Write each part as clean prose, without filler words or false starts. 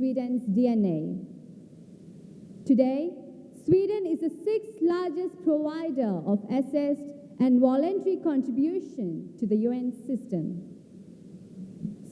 Sweden's DNA. Today, Sweden is the sixth largest provider of assessed and voluntary contribution to the UN system.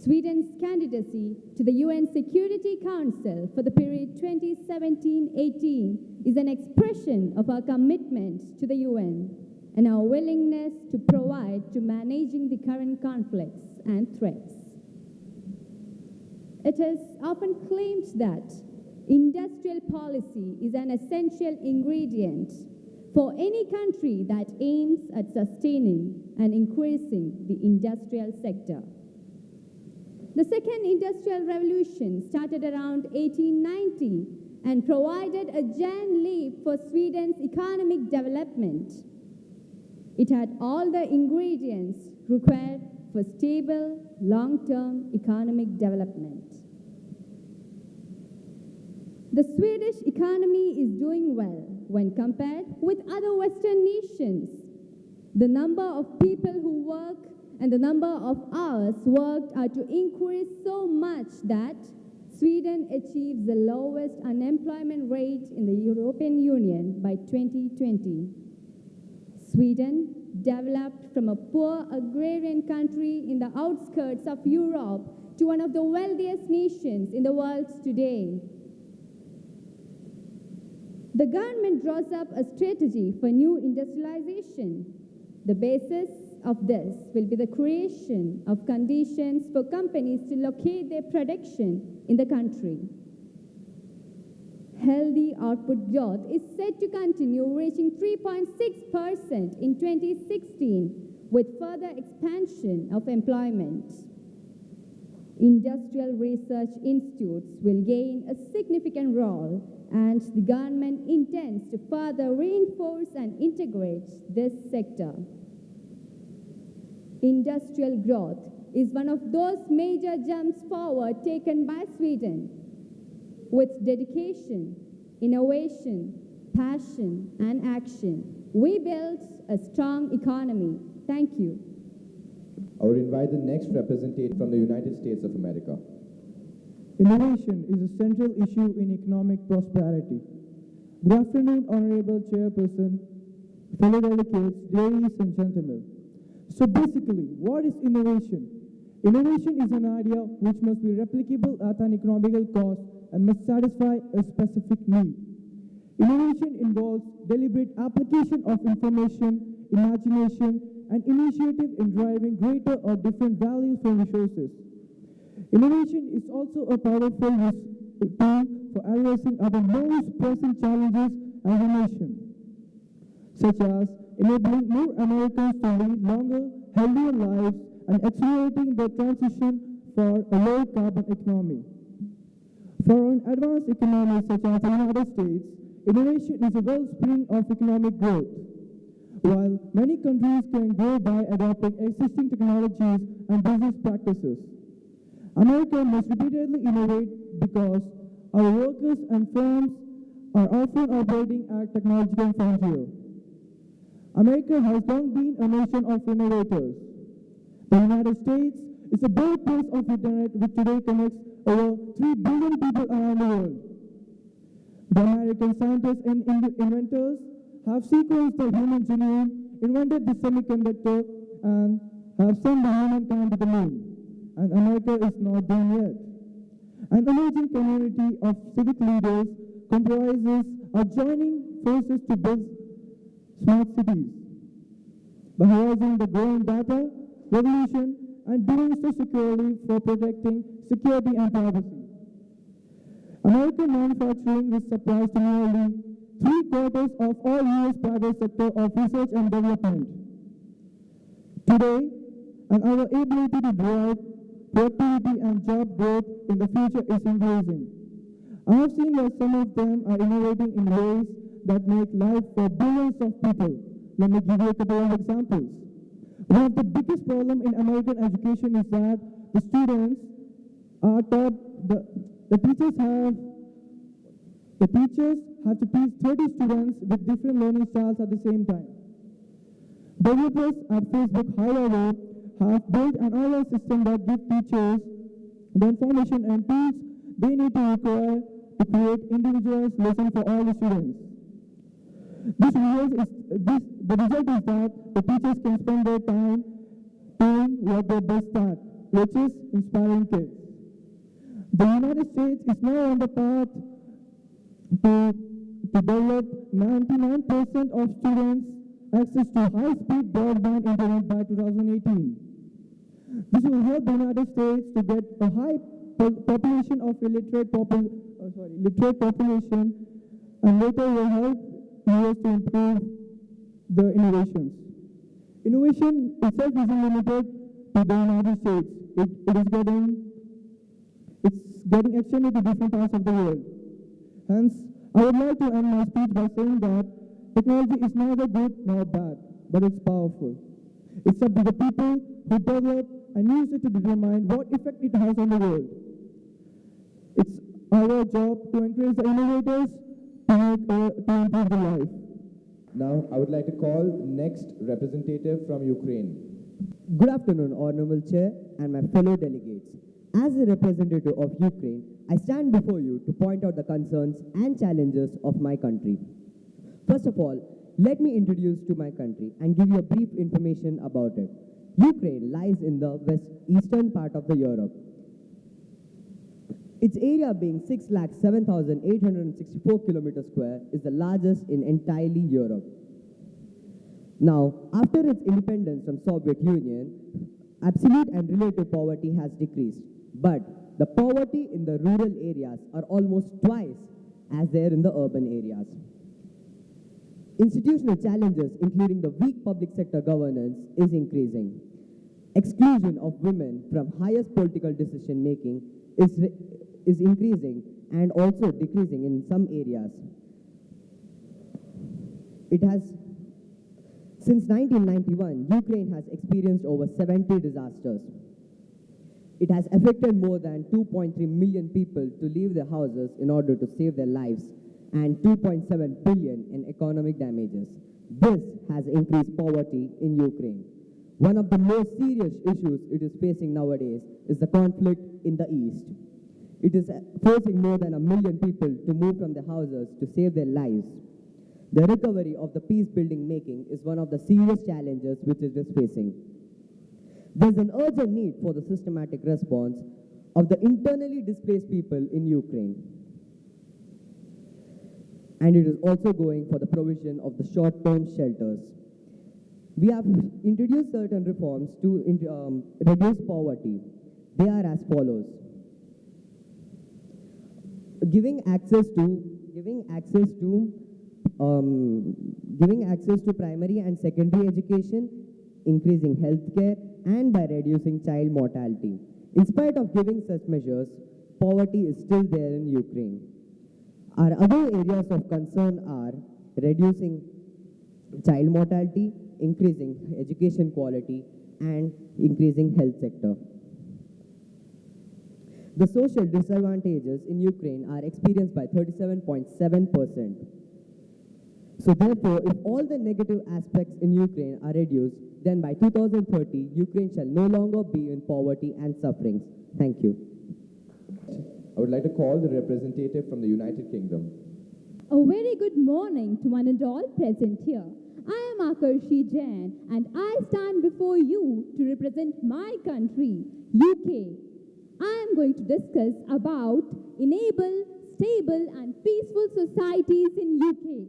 Sweden's candidacy to the UN Security Council for the period 2017-18 is an expression of our commitment to the UN and our willingness to provide to managing the current conflicts and threats. It is often claimed that industrial policy is an essential ingredient for any country that aims at sustaining and increasing the industrial sector. The second industrial revolution started around 1890 and provided a giant leap for Sweden's economic development. It had all the ingredients required for stable, long-term economic development. The Swedish economy is doing well when compared with other Western nations. The number of people who work and the number of hours worked are to increase so much that Sweden achieves the lowest unemployment rate in the European Union by 2020. Sweden developed from a poor agrarian country in the outskirts of Europe to one of the wealthiest nations in the world today. The government draws up a strategy for new industrialization. The basis of this will be the creation of conditions for companies to locate their production in the country. Healthy output growth is set to continue, reaching 3.6% in 2016, with further expansion of employment. Industrial research institutes will gain a significant role, and the government intends to further reinforce and integrate this sector. Industrial growth is one of those major jumps forward taken by Sweden. With dedication, innovation, passion, and action, we built a strong economy. Thank you. I would invite the next representative from the United States of America. Innovation is a central issue in economic prosperity. Good afternoon, Honorable Chairperson, fellow delegates, ladies and gentlemen. So basically, what is innovation? Innovation is an idea which must be replicable at an economical cost and must satisfy a specific need. Innovation involves deliberate application of information, imagination, and initiative in driving greater or different values from resources. Innovation is also a powerful tool for addressing our most pressing challenges as a nation, such as enabling more Americans to lead longer, healthier lives and accelerating the transition for a low-carbon economy. For an advanced economy such as the United States, innovation is a wellspring of economic growth. While many countries can grow by adopting existing technologies and business practices, America must repeatedly innovate because our workers and firms are often operating at technological frontier. America has long been a nation of innovators. The United States is the birthplace of Internet, which today connects over 3 billion people around the world. The American scientists and inventors have sequenced the human genome, invented the semiconductor, and have sent the humankind to the moon. And America is not done yet. An emerging community of civic leaders comprises of joining forces to build smart cities by harnessing the growing data revolution and doing so securely for protecting security and privacy. American manufacturing, which supplies to nearly 3/4 of all U.S. private sector of research and development. Today, and our ability to drive productivity and job growth in the future is increasing. I have seen that some of them are innovating in ways that make life for billions of people. Let me give you a couple of examples. One of the biggest problems in American education is that the students are taught, the teachers have to teach 30 students with different learning styles at the same time. Developers at Facebook, however, have built an online system that gives teachers the information and tools they need to require to create individualized lesson for all the students. The result is that the teachers can spend their time doing what they're best at, which is inspiring kids. The United States is now on the path to develop 99% of students access to high-speed broadband internet by 2018. This will help the United States to get a high population of literate population, and later will help US to improve the innovations. Innovation itself isn't limited to the United States. It's getting extended to different parts of the world. Hence, I would like to end my speech by saying that technology is neither good nor bad, but it's powerful. It's up to the people who develop and use it to determine what effect it has on the world. It's our job to encourage the innovators to improve the life. Now, I would like to call next representative from Ukraine. Good afternoon, Honorable Chair and my fellow delegates. As a representative of Ukraine, I stand before you to point out the concerns and challenges of my country. First of all, let me introduce to my country and give you a brief information about it. Ukraine lies in the eastern part of the Europe. Its area being 6,07,864 kilometers square is the largest in entirely Europe. Now, after its independence from Soviet Union, absolute and relative poverty has decreased, but the poverty in the rural areas are almost twice as there in the urban areas. Institutional challenges, including the weak public sector governance, is increasing. Exclusion of women from highest political decision making is increasing and also decreasing in some areas. Since 1991, Ukraine has experienced over 70 disasters. It has affected more than 2.3 million people to leave their houses in order to save their lives, and 2.7 billion in economic damages. This has increased poverty in Ukraine. One of the most serious issues it is facing nowadays is the conflict in the east. It is forcing more than 1 million people to move from their houses to save their lives. The recovery of the peace-building making is one of the serious challenges which it is facing. There's an urgent need for the systematic response of the internally displaced people in Ukraine. And it is also going for the provision of the short-term shelters. We have introduced certain reforms to reduce poverty. They are as follows. Giving access to primary and secondary education, increasing healthcare, and by reducing child mortality. In spite of giving such measures, poverty is still there in Ukraine. Our other areas of concern are reducing child mortality, increasing education quality, and increasing health sector. The social disadvantages in Ukraine are experienced by 37.7%. So therefore, if all the negative aspects in Ukraine are reduced, then by 2030, Ukraine shall no longer be in poverty and sufferings. Thank you. I would like to call the representative from the United Kingdom. A very good morning to one and all present here. I am Akarshi Jain and I stand before you to represent my country, UK. I am going to discuss about enable stable and peaceful societies in UK.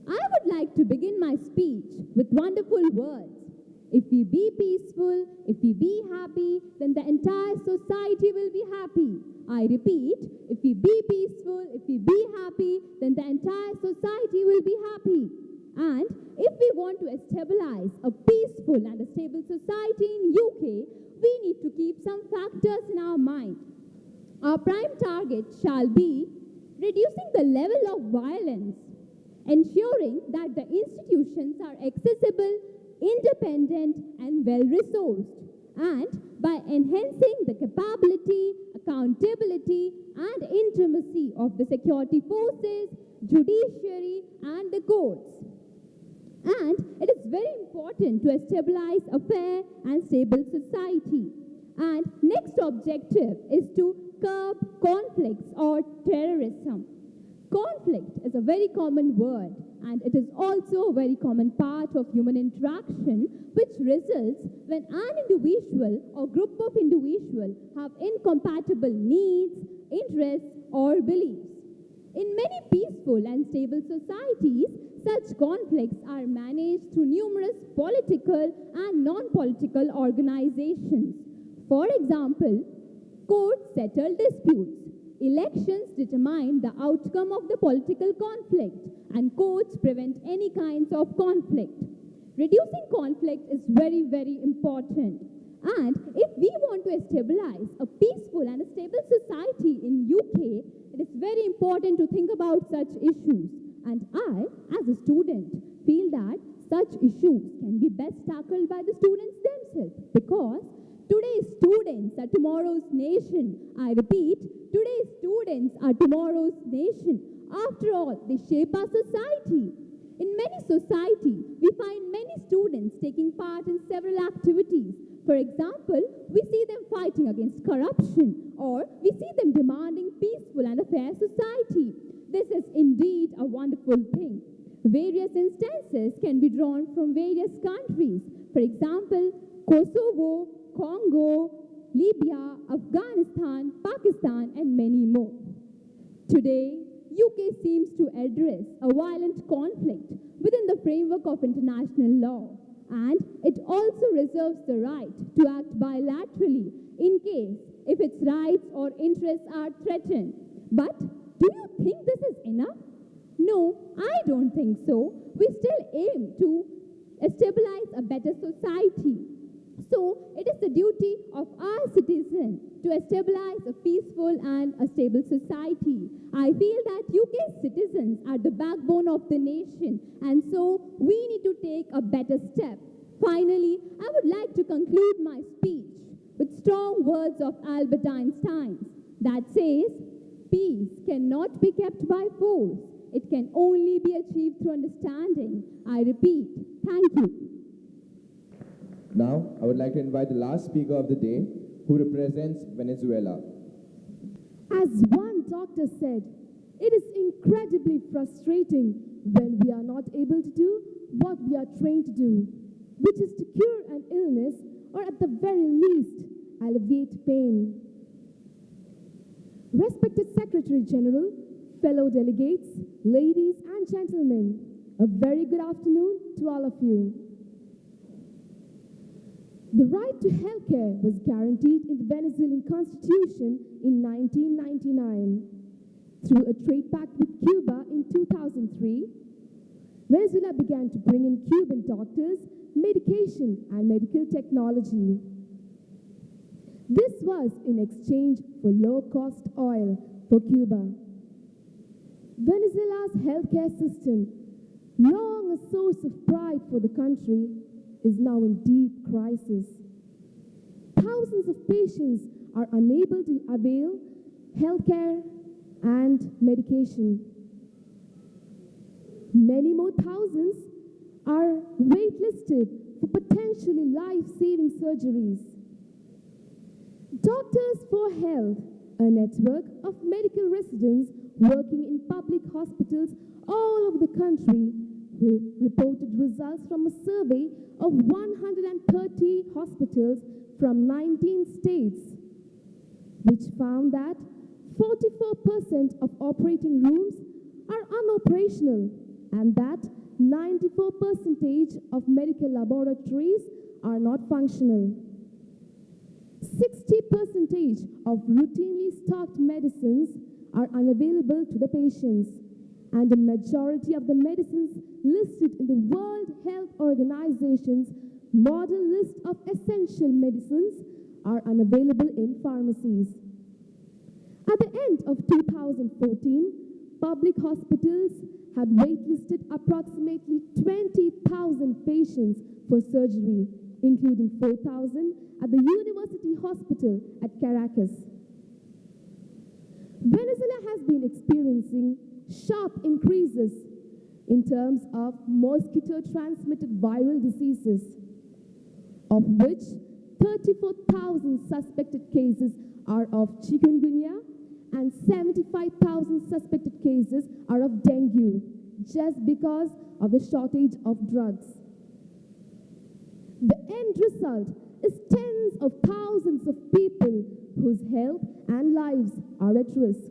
I would like to begin my speech with wonderful words. If we be peaceful, if we be happy, then the entire society will be happy. I repeat, if we be peaceful, if we be happy, then the entire society will be happy. And if we want to stabilize a peaceful and a stable society in UK, we need to keep some factors in our mind. Our prime target shall be reducing the level of violence, ensuring that the institutions are accessible, independent, and well-resourced, and by enhancing the capability, accountability, and intimacy of the security forces, judiciary, and the courts. And it is very important to stabilize a fair and stable society. And next objective is to curb conflicts or terrorism. Conflict is a very common word, and it is also a very common part of human interaction, which results when an individual or group of individuals have incompatible needs, interests, or beliefs. In many peaceful and stable societies, such conflicts are managed through numerous political and non-political organizations. For example, courts settle disputes. Elections determine the outcome of the political conflict, and courts prevent any kinds of conflict. Reducing conflict is very, very important. And if we want to stabilize a peaceful and a stable society in UK, it is very important to think about such issues. And I, as a student, feel that such issues can be best tackled by the students themselves, because today's students are tomorrow's nation. I repeat, today's students are tomorrow's nation. After all, they shape our society. In many societies, we find many students taking part in several activities. For example, we see them fighting against corruption, or we see them demanding peaceful and a fair society. This is indeed a wonderful thing. Various instances can be drawn from various countries. For example, Kosovo, Congo, Libya, Afghanistan, Pakistan, and many more. Today, UK seems to address a violent conflict within the framework of international law, and it also reserves the right to act bilaterally in case if its rights or interests are threatened. But do you think this is enough? No, I don't think so. We still aim to stabilize a better society. So, it is the duty of our citizens to stabilize a peaceful and a stable society. I feel that UK citizens are the backbone of the nation, and so we need to take a better step. Finally, I would like to conclude my speech with strong words of Albert Einstein that says, "Peace cannot be kept by force. It can only be achieved through understanding." I repeat, thank you. Now, I would like to invite the last speaker of the day, who represents Venezuela. As one doctor said, it is incredibly frustrating when we are not able to do what we are trained to do, which is to cure an illness or at the very least alleviate pain. Respected Secretary General, fellow delegates, ladies and gentlemen, a very good afternoon to all of you. The right to healthcare was guaranteed in the Venezuelan Constitution in 1999. Through a trade pact with Cuba in 2003, Venezuela began to bring in Cuban doctors, medication, and medical technology. This was in exchange for low-cost oil for Cuba. Venezuela's healthcare system, long a source of pride for the country, is now in deep crisis. Thousands of patients are unable to avail healthcare and medication. Many more thousands are waitlisted for potentially life-saving surgeries. Doctors for Health, a network of medical residents working in public hospitals all over the country, reported results from a survey of 130 hospitals from 19 states, which found that 44% of operating rooms are unoperational and that 94% of medical laboratories are not functional. 60% of routinely stocked medicines are unavailable to the patients, and a majority of the medicines listed in the World Health Organization's model list of essential medicines are unavailable in pharmacies. At the end of 2014, public hospitals had waitlisted approximately 20,000 patients for surgery, including 4,000 at the University Hospital at Caracas. Venezuela has been experiencing sharp increases in terms of mosquito-transmitted viral diseases, of which 34,000 suspected cases are of chikungunya, and 75,000 suspected cases are of dengue, just because of the shortage of drugs. The end result is tens of thousands of people whose health and lives are at risk.